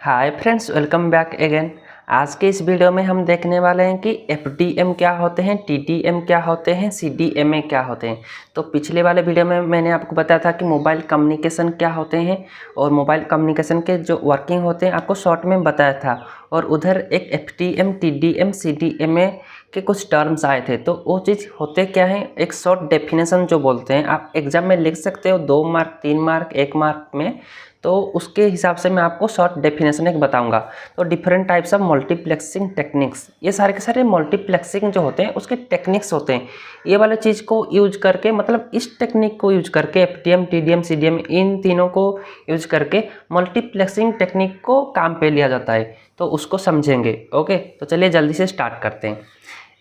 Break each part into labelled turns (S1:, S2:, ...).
S1: Hi friends, welcome back again. आज के इस वीडियो में हम देखने वाले हैं कि FDM क्या होते हैं, TDM क्या होते हैं, CDMA क्या होते हैं। तो पिछले वाले वीडियो में मैंने आपको बताया था कि मोबाइल कम्युनिकेशन क्या होते हैं और मोबाइल कम्युनिकेशन के जो वर्किंग होते हैं आपको शॉर्ट में बताया था। और उधर एक FDM, TDM, CDMA के कुछ टर्म्स आए थे। तो वो चीज़ होते क्या हैं, एक शॉर्ट डेफिनेशन जो बोलते हैं, आप एग्जाम में लिख सकते हो 2 मार्क, 3 मार्क, 1 मार्क में। तो उसके हिसाब से मैं आपको शॉर्ट डेफिनेशन एक बताऊंगा। तो different types of multiplexing techniques, ये सारे के सारे मल्टीप्लेक्सिंग जो होते हैं उसके टेक्निक्स होते हैं। ये वाले चीज़ को यूज करके, मतलब इस टेक्निक को यूज करके FDM, TDM, CDM इन तीनों को यूज करके मल्टीप्लेक्सिंग टेक्निक को काम पे लिया जाता है। तो उसको समझेंगे। ओके, तो चलिए जल्दी से स्टार्ट करते हैं।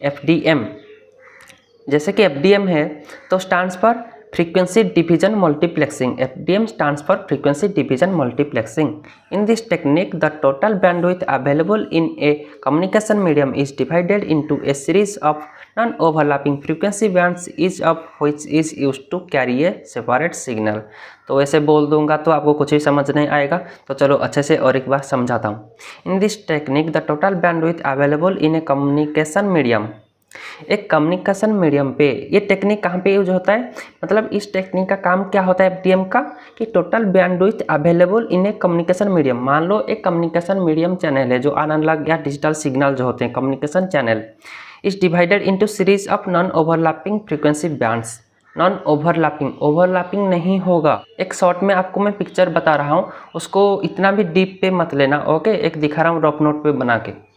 S1: FDM, जैसे कि FDM है तो stands for frequency division multiplexing. FDM stands for frequency division multiplexing. In this technique, the total bandwidth available in a communication medium is divided into a series of non-overlapping frequency bands, each of which is used to carry a separate signal. तो ऐसे बोल दूंगा तो आपको कुछ भी समझ नहीं आएगा, तो चलो अच्छे से और एक बार समझाता हूँ। In this technique, the total bandwidth available in a communication medium, एक कम्युनिकेशन मीडियम पे ये टेक्निक कहाँ पे यूज होता है, मतलब इस टेक्निक का काम क्या होता है FDM का, कि total bandwidth available in A communication medium. मान लो एक कम्युनिकेशन मीडियम चैनल है जो एनालॉग या डिजिटल सिग्नल जो होते हैं communication channel, is divided into series of non overlapping frequency bands. Non overlapping, overlapping नहीं होगा। एक शॉर्ट में आपको मैं पिक्चर बता रहा हूँ, उसको इतना भी डीप पे मत लेना। ओके, एक दिखा रहा हूँ रफ नोट पे बना के।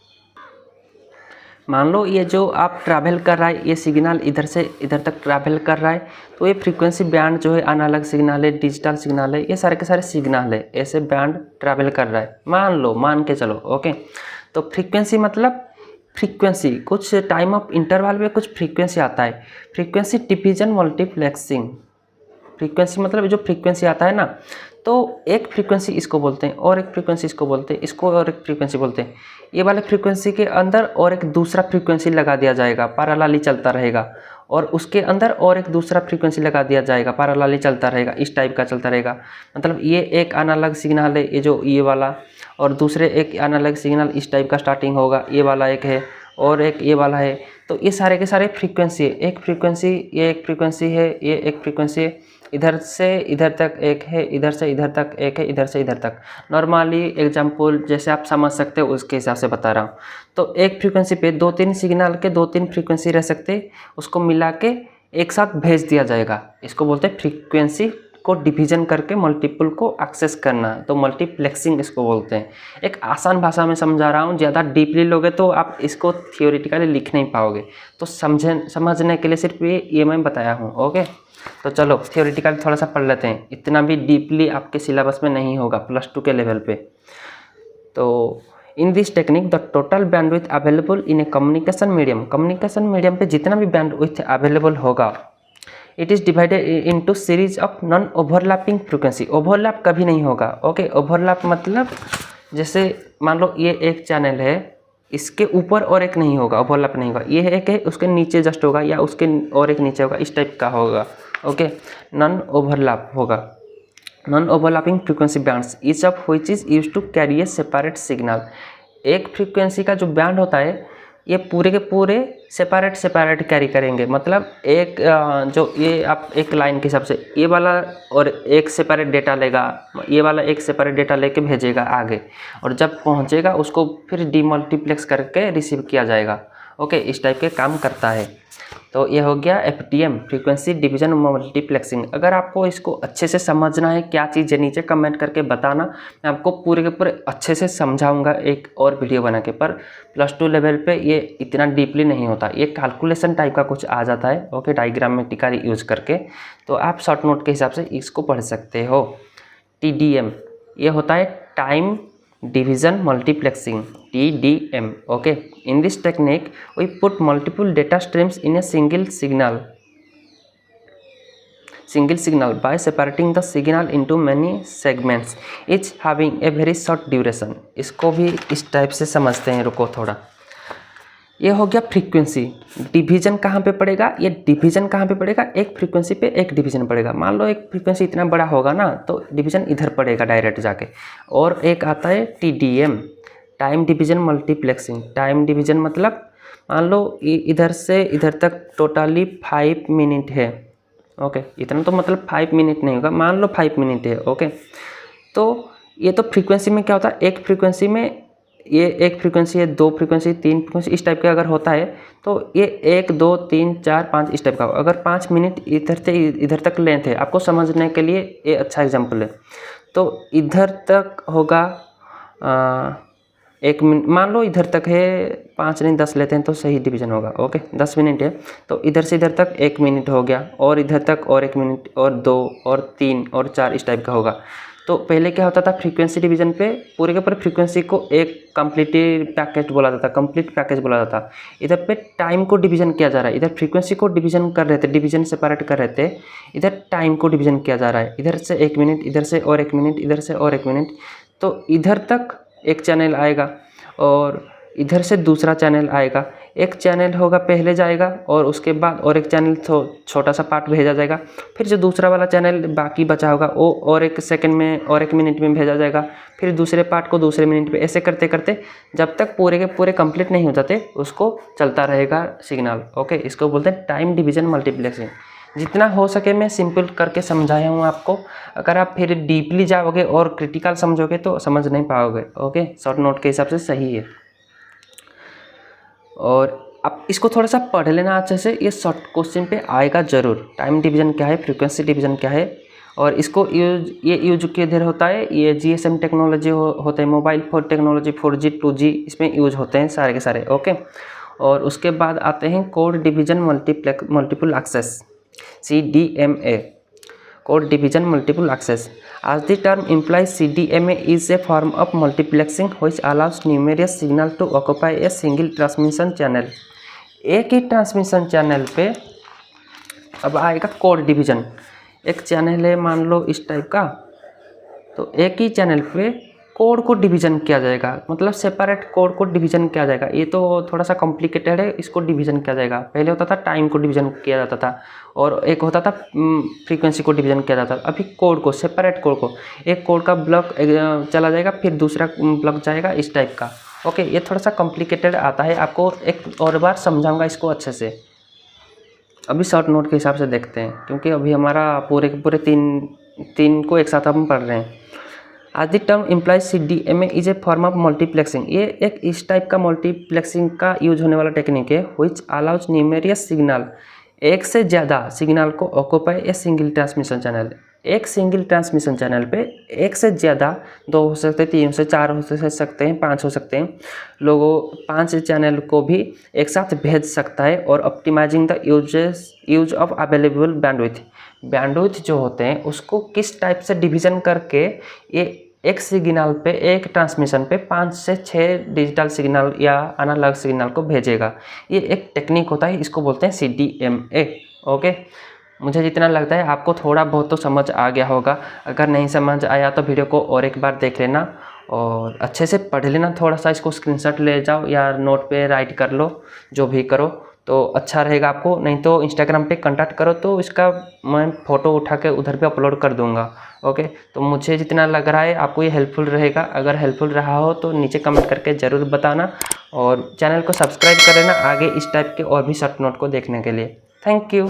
S1: मान लो ये जो आप ट्रैवल कर रहा है, ये सिग्नल इधर से इधर तक ट्रैवल कर रहा है, तो ये फ्रीक्वेंसी बैंड जो है एनालॉग सिग्नल है, डिजिटल सिग्नल है, ये सारे के सारे सिग्नल है, ऐसे बैंड ट्रैवल कर रहा है। मान के चलो। ओके, तो फ्रीक्वेंसी मतलब फ्रीक्वेंसी, कुछ टाइम ऑफ इंटरवल में कुछ फ्रीक्वेंसी आता है। फ्रीक्वेंसी डिवीजन मल्टीप्लेक्सिंग, फ्रीक्वेंसी मतलब जो फ्रीक्वेंसी आता है ना, तो एक फ्रीक्वेंसी इसको बोलते हैं और एक फ्रीक्वेंसी इसको बोलते हैं, इसको और एक फ्रीक्वेंसी बोलते हैं। ये वाले फ्रीक्वेंसी के अंदर और एक दूसरा फ्रीक्वेंसी लगा दिया जाएगा, पैरेलली चलता रहेगा, और उसके अंदर और एक दूसरा फ्रीक्वेंसी लगा दिया जाएगा, पैरेलली चलता रहेगा, इस टाइप का चलता रहेगा। मतलब ये एक एनालॉग सिग्नल है, ये जो ये वाला, और दूसरे एक एनालॉग सिग्नल इस टाइप का स्टार्टिंग होगा, ये वाला एक है और एक ये वाला है। तो ये सारे के सारे फ्रीक्वेंसी है, एक फ्रीक्वेंसी, ये एक फ्रीक्वेंसी है, ये एक फ्रीक्वेंसी है, इधर से इधर तक एक है, इधर से इधर तक एक है, इधर से इधर तक। नॉर्मली एग्जांपल जैसे आप समझ सकते हो उसके हिसाब से बता रहा हूँ। तो एक फ्रीक्वेंसी पे 2-3 सिग्नल के 2-3 फ्रीक्वेंसी रह सकते, उसको मिला के एक साथ भेज दिया जाएगा। इसको बोलते हैं फ्रीक्वेंसी को डिवीजन करके मल्टीपल को एक्सेस करना, तो मल्टीप्लेक्सिंग इसको बोलते हैं। एक आसान भाषा में समझा रहा हूँ, ज़्यादा डीपली लोगे तो आप इसको थियोरेटिकली लिख नहीं पाओगे, तो समझने के लिए सिर्फ ये मैं बताया हूँ। ओके, तो चलो थियोरेटिकली थोड़ा सा पढ़ लेते हैं, इतना भी डीपली आपके सिलेबस में नहीं होगा +2 के लेवल पे। तो in this technique the total bandwidth available in A communication medium, communication medium पे जितना भी बैंडविड्थ अवेलेबल होगा, it is divided into series of non overlapping frequency. Overlap कभी नहीं होगा। ओके, ओवरलैप मतलब जैसे मान लो ये एक चैनल है, इसके ऊपर और एक नहीं होगा, ओवरलैप नहीं होगा। ये एक है, उसके नीचे जस्ट होगा, या उसके और एक नीचे होगा, इस टाइप का होगा। ओके, नॉन ओवरलैप होगा। Non overlapping frequency bands, each of which is used to carry a separate signal. एक फ्रीक्वेंसी का जो बैंड होता है, ये पूरे के पूरे सेपरेट कैरी करेंगे। मतलब एक जो ये आप एक लाइन के हिसाब से ये वाला और एक सेपरेट डेटा लेगा, ये वाला एक सेपरेट डेटा लेके भेजेगा आगे, और जब पहुंचेगा उसको फिर डीमल्टीप्लेक्स करके रिसीव किया जाएगा। ओके, इस टाइप के काम करता है। तो ये हो गया FDM, फ्रीक्वेंसी डिवीजन मल्टीप्लेक्सिंग। अगर आपको इसको अच्छे से समझना है, क्या चीज़ है नीचे कमेंट करके बताना, मैं आपको पूरे के पूरे अच्छे से समझाऊंगा एक और वीडियो बना के। पर +2 लेवल पे ये इतना डीपली नहीं होता, ये कैलकुलेशन टाइप का कुछ आ जाता है। ओके, डायग्रामेटिकली यूज करके, तो आप शॉर्ट नोट के हिसाब से इसको पढ़ सकते हो। TDM, ये होता है time division multiplexing, TDM. Okay, in this technique we put multiple data streams in a single signal by separating the signal into many segments, each having a very short duration. इसको भी इस type से समझते हैं, रुको थोड़ा। ये हो गया फ्रीक्वेंसी। डिवीजन कहाँ पे पड़ेगा, ये डिवीजन कहाँ पे पड़ेगा, एक फ्रीक्वेंसी पे एक डिवीजन पड़ेगा। मान लो एक फ्रीक्वेंसी इतना बड़ा होगा ना तो डिवीजन इधर पड़ेगा डायरेक्ट जाके। और एक आता है TDM, time division multiplexing. Time division मतलब मान लो इधर से इधर तक टोटली 5 मिनट है। ओके, इतना तो मतलब 5 मिनट नहीं होगा, मान लो 5 मिनट है। ओके, तो ये तो फ्रीक्वेंसी में क्या होता है, एक फ्रीक्वेंसी में ये एक फ्रीक्वेंसी है, 2 फ्रीक्वेंसी, 3 फ्रीक्वेंसी, इस टाइप का अगर होता है तो ये 1 2 3 4 5 इस टाइप का। अगर 5 मिनट इधर से इधर तक लेंथ है, आपको समझने के लिए ये अच्छा एग्जांपल है। तो इधर तक होगा 1 मिनट, मान लो इधर तक है 5 नहीं 10 लेते हैं तो सही डिवीजन होगा। ओके, 10 मिनट है तो इधर से इधर तक 1 मिनट हो गया, और इधर तक और 1 मिनट, और 2 और 3 और 4 इस टाइप का होगा। तो पहले क्या होता था, फ्रीक्वेंसी डिवीजन पे पूरे के पूरे फ्रीक्वेंसी को एक कंप्लीट पैकेज बोला जाता था, कंप्लीट पैकेज बोला जाता था। इधर पे टाइम को डिवीजन किया जा रहा है, इधर फ्रीक्वेंसी को डिवीजन कर रहे थे, डिवीजन सेपरेट कर रहे थे, इधर टाइम को डिवीजन किया जा रहा है। इधर से 1 मिनट, इधर से और 1 मिनट, इधर से और 1 मिनट, तो इधर तक एक चैनल आएगा और इधर से दूसरा चैनल आएगा। एक चैनल होगा पहले जाएगा और उसके बाद और एक चैनल छोटा सा पार्ट भेजा जाएगा। फिर जो दूसरा वाला चैनल बाकी बचा होगा वो और 1 सेकंड में और 1 मिनट में भेजा जाएगा। फिर दूसरे पार्ट को दूसरे मिनट पे, ऐसे करते करते जब तक पूरे के पूरे कंप्लीट नहीं हो जाते उसको चलता रहेगा सिग्नल। ओके, इसको बोलते हैं टाइम डिवीजन मल्टीप्लेक्सिंग। जितना हो सके मैं सिंपल करके समझाया हूँ आपको। अगर आप फिर डीपली जाओगे और क्रिटिकल समझोगे तो समझ नहीं पाओगे। ओके, शॉर्ट नोट के हिसाब से सही है। और अब इसको थोड़ा सा पढ़ लेना अच्छे से, ये शॉर्ट क्वेश्चन पे आएगा ज़रूर। टाइम डिवीजन क्या है, फ्रीक्वेंसी डिवीजन क्या है, और इसको यूज किधर होता है, ये GSM टेक्नोलॉजी होते हैं, mobile phone technology 4G 2G इसमें यूज होते हैं सारे के सारे। ओके, और उसके बाद आते हैं code division multiple access, CDMA, code division multiple access. As the term implies, CDMA is a form of multiplexing which allows numerous signals to occupy a single transmission channel. एक ही ट्रांसमिशन चैनल पे अब आएगा code division. एक channel है मान लो इस type का, तो एक ही चैनल पे कोड को डिवीजन किया जाएगा, मतलब सेपरेट कोड को डिवीजन किया जाएगा। ये तो थोड़ा सा कॉम्प्लिकेटेड है, इसको डिवीजन किया जाएगा। पहले होता था टाइम को डिवीजन किया जाता था, और एक होता था फ्रीक्वेंसी को डिवीजन किया जाता था। अभी कोड को, सेपरेट कोड को, एक कोड का ब्लॉक चला जाएगा, फिर दूसरा ब्लॉक जाएगा, इस टाइप का। ओके, ये थोड़ा सा कॉम्प्लिकेटेड आता है, आपको एक और बार समझाऊँगा इसको अच्छे से। अभी शॉर्ट नोट के हिसाब से देखते हैं, क्योंकि अभी हमारा पूरे के पूरे तीन को एक साथ हम पढ़ रहे हैं। आज the term implies CDMA is a form of multiplexing. ये एक इस टाइप का मल्टीप्लेक्सिंग का यूज होने वाला टेक्निक है, विच अलाउज न्यूमेरियस सिग्नल, एक से ज़्यादा सिग्नल को occupy a single transmission channel. एक सिंगल ट्रांसमिशन चैनल पे एक से ज़्यादा, 2 हो सकते हैं, 3 से 4 हो सकते हैं, 5 हो सकते हैं लोगों, 5 चैनल को भी एक साथ भेज सकता है। और optimising the use of available bandwidth जो होते हैं उसको किस टाइप से डिवीज़न करके ये एक सिग्नल पे, एक ट्रांसमिशन पे 5 से 6 डिजिटल सिग्नल या एनालॉग सिग्नल को भेजेगा। ये एक टेक्निक होता है, इसको बोलते हैं CDMA। ओके, मुझे जितना लगता है आपको थोड़ा बहुत तो समझ आ गया होगा। अगर नहीं समझ आया तो वीडियो को और एक बार देख लेना और अच्छे से पढ़ लेना। थोड़ा सा इसको स्क्रीनशॉट ले जाओ या नोट पे राइट कर लो, जो भी करो तो अच्छा रहेगा आपको। नहीं तो इंस्टाग्राम पे कांटेक्ट करो तो इसका मैं फ़ोटो उठा के उधर पे अपलोड कर दूंगा। ओके, तो मुझे जितना लग रहा है आपको ये हेल्पफुल रहेगा। अगर हेल्पफुल रहा हो तो नीचे कमेंट करके ज़रूर बताना, और चैनल को सब्सक्राइब कर लेना आगे इस टाइप के और भी शॉर्ट नोट को देखने के लिए। Thank you.